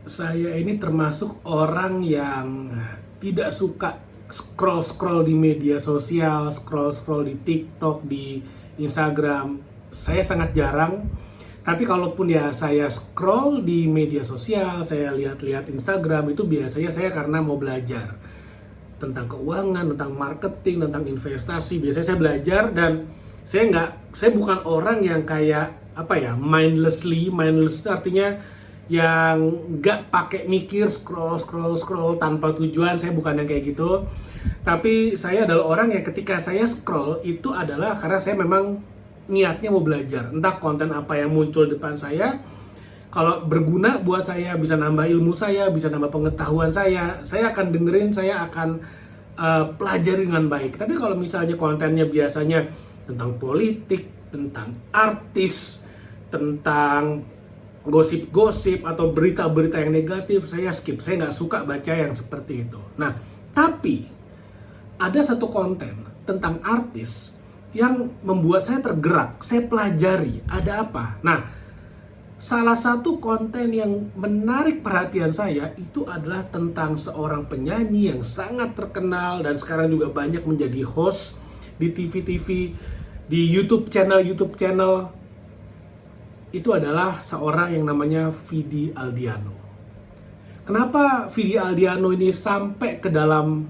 Saya ini termasuk orang yang tidak suka scroll-scroll di media sosial, scroll-scroll di TikTok, di Instagram. Saya sangat jarang. Tapi kalaupun ya saya scroll di media sosial, saya lihat-lihat Instagram, itu biasanya saya karena mau belajar tentang keuangan, tentang marketing, tentang investasi. Biasanya saya belajar dan saya bukan orang yang kayak mindless itu artinya yang nggak pakai mikir scroll tanpa tujuan. Saya bukan yang kayak gitu, tapi saya adalah orang yang ketika saya scroll itu adalah karena saya memang niatnya mau belajar, entah konten apa yang muncul depan saya. Kalau berguna buat saya, bisa nambah ilmu saya, bisa nambah pengetahuan saya akan dengerin, saya akan pelajari dengan baik. Tapi kalau misalnya kontennya biasanya tentang politik, tentang artis, tentang gosip-gosip atau berita-berita yang negatif, saya skip. Saya nggak suka baca yang seperti itu. Nah, tapi ada satu konten tentang artis yang membuat saya tergerak. Saya pelajari ada apa. Nah, salah satu konten yang menarik perhatian saya itu adalah tentang seorang penyanyi yang sangat terkenal dan sekarang juga banyak menjadi host di TV-TV, di YouTube channel. Itu adalah seorang yang namanya Vidi Aldiano. Kenapa Vidi Aldiano ini sampai ke dalam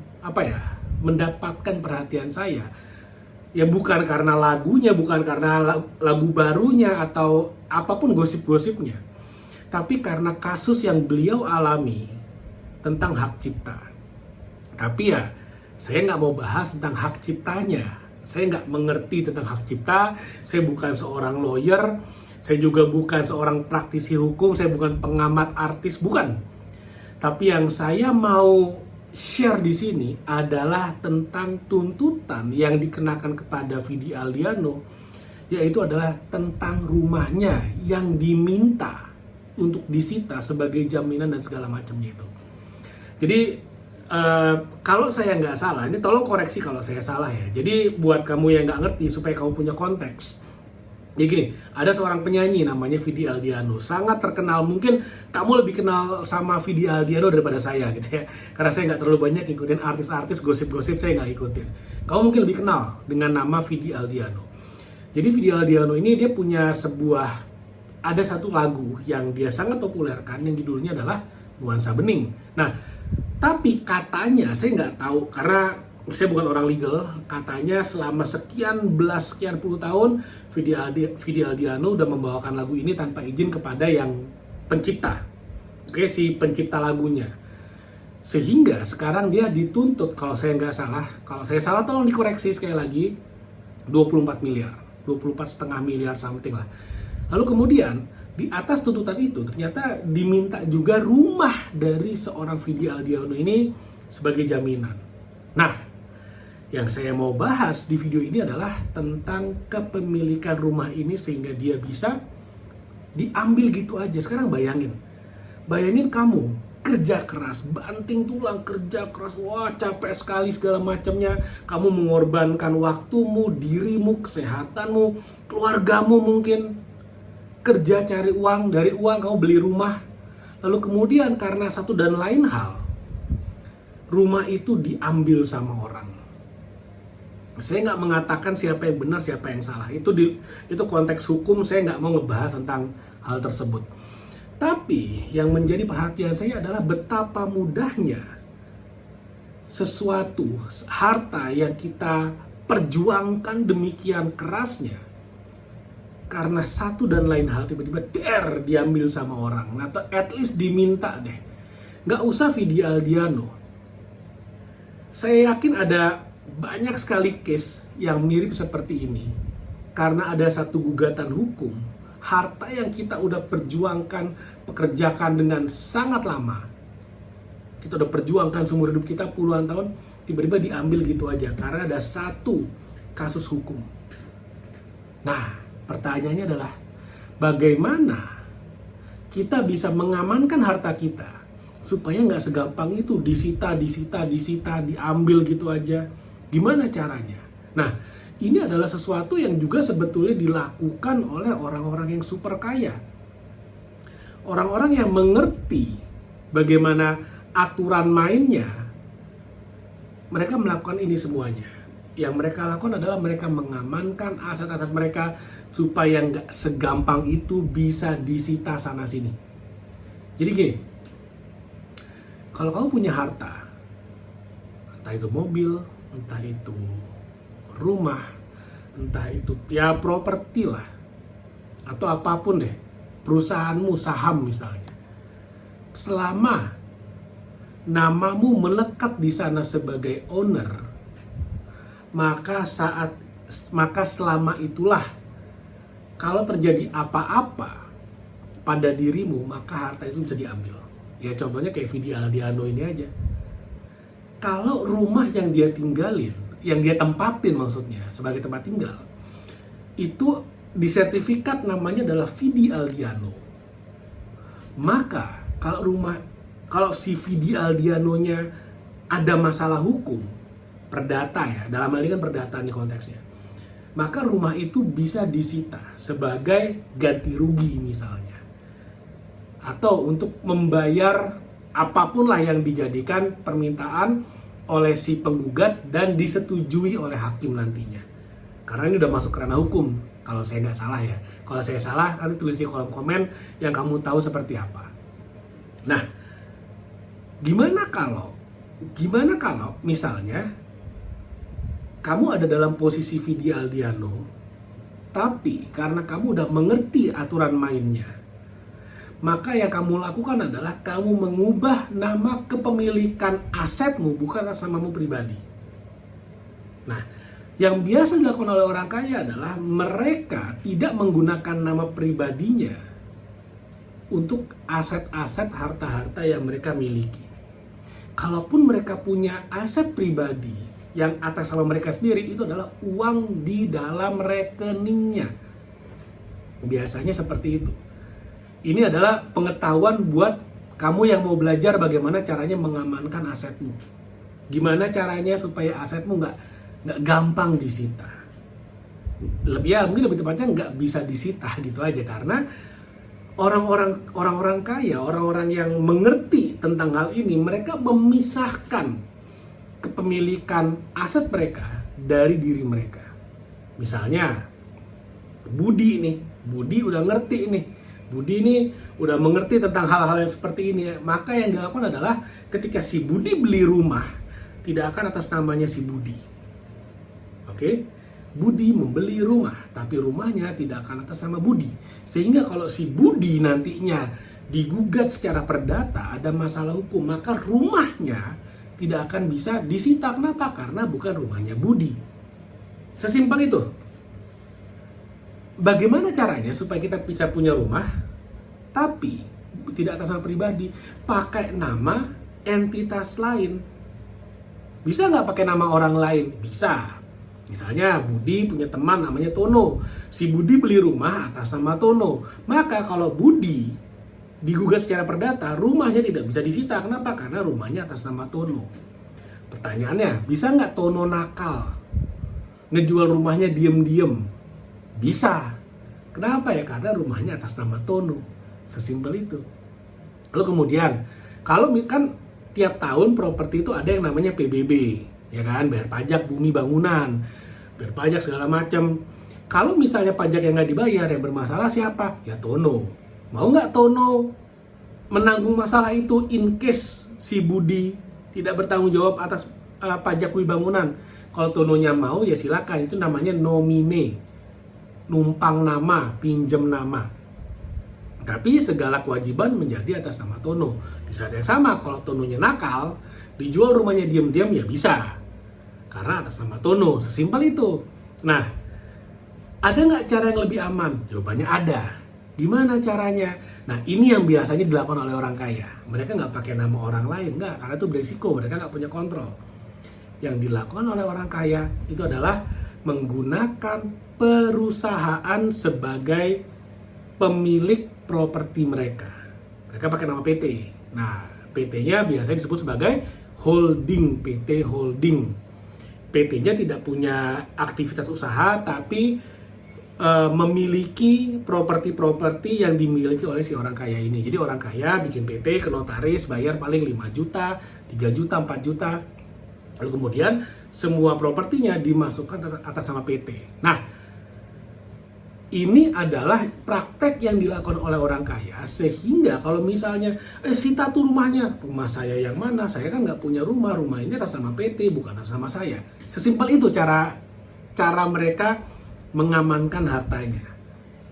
mendapatkan perhatian saya? Ya bukan karena lagunya, bukan karena lagu barunya atau apapun gosip-gosipnya, tapi karena kasus yang beliau alami tentang hak cipta. Tapi ya, saya nggak mau bahas tentang hak ciptanya. Saya nggak mengerti tentang hak cipta. Saya bukan seorang lawyer. Saya juga bukan seorang praktisi hukum. Saya bukan pengamat artis, bukan. Tapi yang saya mau share di sini adalah tentang tuntutan yang dikenakan kepada Vidi Aldiano, yaitu adalah tentang rumahnya yang diminta untuk disita sebagai jaminan dan segala macamnya itu. Jadi kalau saya nggak salah, ini tolong koreksi kalau saya salah ya. Jadi buat kamu yang nggak ngerti, supaya kamu punya konteks. Ya gini, ada seorang penyanyi namanya Vidi Aldiano, sangat terkenal. Mungkin kamu lebih kenal sama Vidi Aldiano daripada saya gitu ya, karena saya nggak terlalu banyak ikutin artis-artis, gosip-gosip saya nggak ikutin. Kamu mungkin lebih kenal dengan nama Vidi Aldiano. Jadi Vidi Aldiano ini dia punya ada satu lagu yang dia sangat populerkan yang judulnya adalah Nuansa Bening. Nah, tapi katanya, saya nggak tahu karena saya bukan orang legal, katanya selama sekian puluh tahun Vidi Aldiano udah membawakan lagu ini tanpa izin kepada yang pencipta. Oke, si pencipta lagunya. Sehingga sekarang dia dituntut, kalau saya nggak salah, kalau saya salah tolong dikoreksi sekali lagi, 24 miliar, 24,5 miliar something lah. Lalu kemudian di atas tuntutan itu ternyata diminta juga rumah dari seorang Vidi Aldiano ini sebagai jaminan. Nah, yang saya mau bahas di video ini adalah tentang kepemilikan rumah ini sehingga dia bisa diambil gitu aja. Sekarang bayangin kamu kerja keras, banting tulang, kerja keras, wah capek sekali segala macamnya. Kamu mengorbankan waktumu, dirimu, kesehatanmu, keluargamu mungkin. Kerja cari uang, dari uang kamu beli rumah. Lalu kemudian karena satu dan lain hal, rumah itu diambil sama orang. Saya nggak mengatakan siapa yang benar, siapa yang salah. Itu konteks hukum, saya nggak mau ngebahas tentang hal tersebut. Tapi yang menjadi perhatian saya adalah betapa mudahnya sesuatu, harta yang kita perjuangkan demikian kerasnya, karena satu dan lain hal tiba-tiba diambil sama orang. Atau at least diminta deh. Nggak usah Vidi Aldiano. Saya yakin ada banyak sekali case yang mirip seperti ini. Karena ada satu gugatan hukum, harta yang kita udah perjuangkan, pekerjakan dengan sangat lama, kita udah perjuangkan seumur hidup kita puluhan tahun, tiba-tiba diambil gitu aja karena ada satu kasus hukum. Nah, pertanyaannya adalah bagaimana kita bisa mengamankan harta kita supaya nggak segampang itu disita, diambil gitu aja. Gimana caranya? Nah, ini adalah sesuatu yang juga sebetulnya dilakukan oleh orang-orang yang super kaya. Orang-orang yang mengerti bagaimana aturan mainnya, mereka melakukan ini semuanya. Yang mereka lakukan adalah mereka mengamankan aset-aset mereka supaya nggak segampang itu bisa disita sana sini. Jadi gini, kalau kamu punya harta, entah itu mobil, entah itu rumah, entah itu ya properti lah, atau apapun deh, perusahaanmu, saham misalnya, selama namamu melekat di sana sebagai owner, maka selama itulah kalau terjadi apa-apa pada dirimu, maka harta itu bisa diambil. Ya contohnya kayak Vidi Aldiano ini aja. Kalau rumah yang dia tinggalin, yang dia tempatin maksudnya sebagai tempat tinggal, itu disertifikat namanya adalah Vidi Aldiano. Maka kalau si Vidi Aldianonya ada masalah hukum, perdata ya, dalam hal ini kan perdata nih konteksnya, maka rumah itu bisa disita sebagai ganti rugi misalnya, atau untuk membayar apapun lah yang dijadikan permintaan oleh si penggugat dan disetujui oleh hakim nantinya. Karena ini udah masuk ke ranah hukum, kalau saya nggak salah ya. Kalau saya salah, nanti tulis di kolom komen yang kamu tahu seperti apa. Nah, gimana kalau misalnya kamu ada dalam posisi Vidi Aldiano, tapi karena kamu udah mengerti aturan mainnya, maka yang kamu lakukan adalah kamu mengubah nama kepemilikan asetmu bukan atas namamu pribadi. Nah, yang biasa dilakukan oleh orang kaya adalah mereka tidak menggunakan nama pribadinya untuk aset-aset harta-harta yang mereka miliki. Kalaupun mereka punya aset pribadi yang atas nama mereka sendiri, itu adalah uang di dalam rekeningnya. Biasanya seperti itu. Ini adalah pengetahuan buat kamu yang mau belajar bagaimana caranya mengamankan asetmu. Gimana caranya supaya asetmu nggak gampang disita. Mungkin lebih tepatnya nggak bisa disita gitu aja, karena orang-orang kaya, orang-orang yang mengerti tentang hal ini, mereka memisahkan kepemilikan aset mereka dari diri mereka. Misalnya Budi udah ngerti nih. Budi ini udah mengerti tentang hal-hal yang seperti ini. Maka yang dilakukan adalah ketika si Budi beli rumah, tidak akan atas namanya si Budi. Oke? Budi membeli rumah, tapi rumahnya tidak akan atas nama Budi. Sehingga kalau si Budi nantinya digugat secara perdata, ada masalah hukum, maka rumahnya tidak akan bisa disita. Kenapa? Karena bukan rumahnya Budi. Sesimpel itu. Bagaimana caranya supaya kita bisa punya rumah tapi tidak atas nama pribadi, pakai nama entitas lain? Bisa nggak pakai nama orang lain? Bisa. Misalnya Budi punya teman namanya Tono. Si Budi beli rumah atas nama Tono. Maka kalau Budi digugat secara perdata, rumahnya tidak bisa disita. Kenapa? Karena rumahnya atas nama Tono. Pertanyaannya, bisa nggak Tono nakal ngejual rumahnya diem-diem? Bisa. Kenapa ya? Karena rumahnya atas nama Tono. Sesimpel itu. Lalu kemudian, kalau kan tiap tahun properti itu ada yang namanya PBB, ya kan? Bayar pajak bumi bangunan, bayar pajak segala macam. Kalau misalnya pajak yang nggak dibayar, yang bermasalah siapa? Ya Tono. Mau nggak Tono menanggung masalah itu in case si Budi tidak bertanggung jawab atas pajak bumi bangunan? Kalau Tononya mau ya silakan, itu namanya nomine. Numpang nama, pinjam nama. Tapi segala kewajiban menjadi atas nama Tono. Di saat yang sama, kalau Tononya nakal, dijual rumahnya diam-diam ya bisa. Karena atas nama Tono, sesimpel itu. Nah, ada nggak cara yang lebih aman? Jawabannya ada. Gimana caranya? Nah, ini yang biasanya dilakukan oleh orang kaya. Mereka nggak pakai nama orang lain, nggak. Karena itu berisiko, mereka nggak punya kontrol. Yang dilakukan oleh orang kaya itu adalah menggunakan perusahaan sebagai pemilik properti mereka. Mereka pakai nama PT. Nah, PT-nya biasanya disebut sebagai holding, PT holding. PT-nya tidak punya aktivitas usaha, tapi memiliki properti-properti yang dimiliki oleh si orang kaya ini. Jadi orang kaya bikin PT ke notaris, bayar paling 5 juta, 3 juta, 4 juta. Lalu kemudian semua propertinya dimasukkan atas nama PT. Nah, ini adalah praktek yang dilakukan oleh orang kaya, sehingga kalau misalnya Sita tuh rumah saya yang mana? Saya kan nggak punya rumah ini atas nama PT, bukan atas nama saya. Sesimpel itu cara mereka mengamankan hartanya.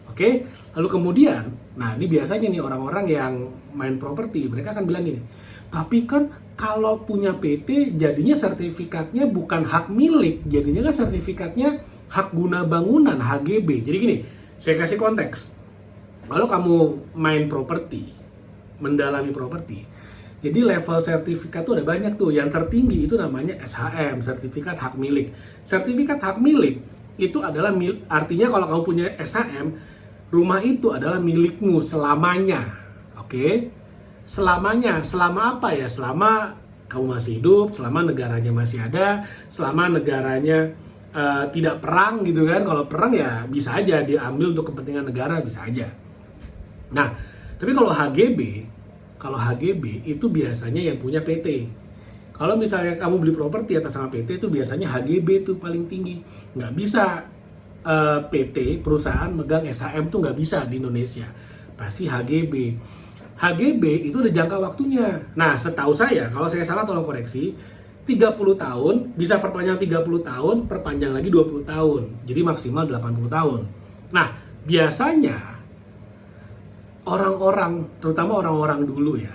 Oke, lalu kemudian, nah ini biasanya nih orang-orang yang main properti, mereka akan bilang gini, tapi kan kalau punya PT jadinya sertifikatnya bukan hak milik, jadinya kan sertifikatnya hak guna bangunan, HGB. Jadi gini, saya kasih konteks. Kalau kamu main properti, mendalami properti, jadi level sertifikat tuh ada banyak tuh. Yang tertinggi itu namanya SHM, sertifikat hak milik. Sertifikat hak milik itu adalah artinya kalau kamu punya SHM, rumah itu adalah milikmu selamanya. Oke? Selamanya. Selama apa ya? Selama kamu masih hidup, selama negaranya masih ada, selama negaranya tidak perang gitu kan. Kalau perang ya bisa aja diambil untuk kepentingan negara, bisa aja. Nah, tapi kalau HGB itu biasanya yang punya PT. Kalau misalnya kamu beli properti atas nama PT itu biasanya HGB itu paling tinggi. Nggak bisa PT, perusahaan megang SHM tuh nggak bisa di Indonesia. Pasti HGB. HGB itu ada jangka waktunya. Nah, setahu saya, kalau saya salah tolong koreksi, 30 tahun, bisa perpanjang 30 tahun, perpanjang lagi 20 tahun. Jadi maksimal 80 tahun. Nah, biasanya orang-orang, terutama orang-orang dulu ya,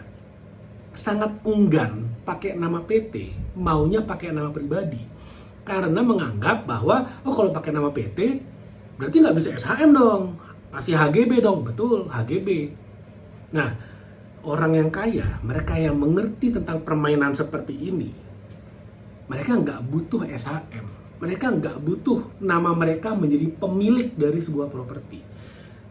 sangat enggan pakai nama PT, maunya pakai nama pribadi. Karena menganggap bahwa, kalau pakai nama PT, berarti nggak bisa SHM dong. Pasti HGB dong, betul, HGB. Nah, orang yang kaya, mereka yang mengerti tentang permainan seperti ini, mereka nggak butuh SHM. Mereka nggak butuh nama mereka menjadi pemilik dari sebuah properti.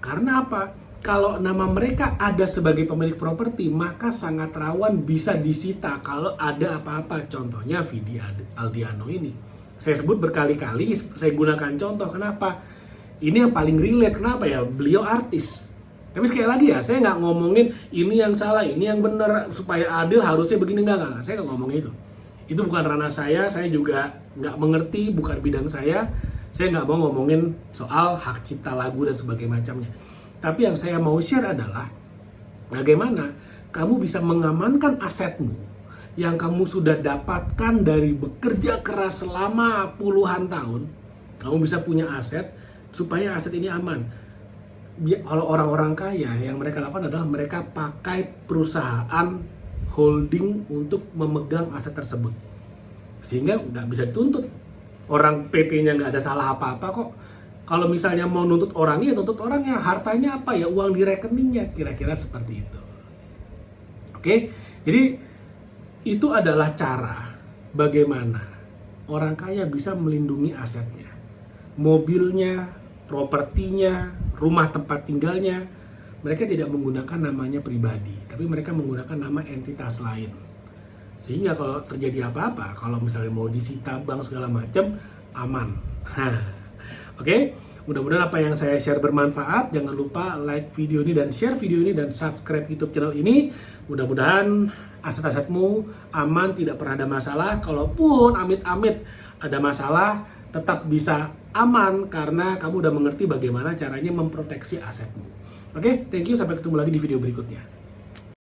Karena apa? Kalau nama mereka ada sebagai pemilik properti, maka sangat rawan bisa disita kalau ada apa-apa. Contohnya Vidi Aldiano ini. Saya sebut berkali-kali, saya gunakan contoh. Kenapa? Ini yang paling relate. Kenapa ya? Beliau artis. Tapi sekali lagi ya, saya nggak ngomongin ini yang salah, ini yang benar, supaya adil harusnya begini. Enggak. Saya nggak ngomong itu. Itu bukan ranah saya juga nggak mengerti, bukan bidang saya. Saya nggak mau ngomongin soal hak cipta lagu dan sebagainya macamnya. Tapi yang saya mau share adalah bagaimana kamu bisa mengamankan asetmu yang kamu sudah dapatkan dari bekerja keras selama puluhan tahun. Kamu bisa punya aset supaya aset ini aman. Kalau orang-orang kaya yang mereka lakukan adalah mereka pakai perusahaan holding untuk memegang aset tersebut. Sehingga nggak bisa dituntut. Orang PT-nya nggak ada salah apa-apa kok. Kalau misalnya mau nuntut orangnya, tuntut orangnya. Hartanya apa ya? Uang di rekeningnya. Kira-kira seperti itu. Oke? Jadi itu adalah cara bagaimana orang kaya bisa melindungi asetnya. Mobilnya, propertinya, rumah tempat tinggalnya. Mereka tidak menggunakan namanya pribadi. Tapi mereka menggunakan nama entitas lain. Sehingga kalau terjadi apa-apa, kalau misalnya mau disita bank segala macam, aman. Oke, mudah-mudahan apa yang saya share bermanfaat. Jangan lupa like video ini dan share video ini dan subscribe YouTube channel ini. Mudah-mudahan aset-asetmu aman, tidak pernah ada masalah. Kalaupun amit-amit ada masalah, tetap bisa aman karena kamu udah mengerti bagaimana caranya memproteksi asetmu. Oke, thank you. Sampai ketemu lagi di video berikutnya.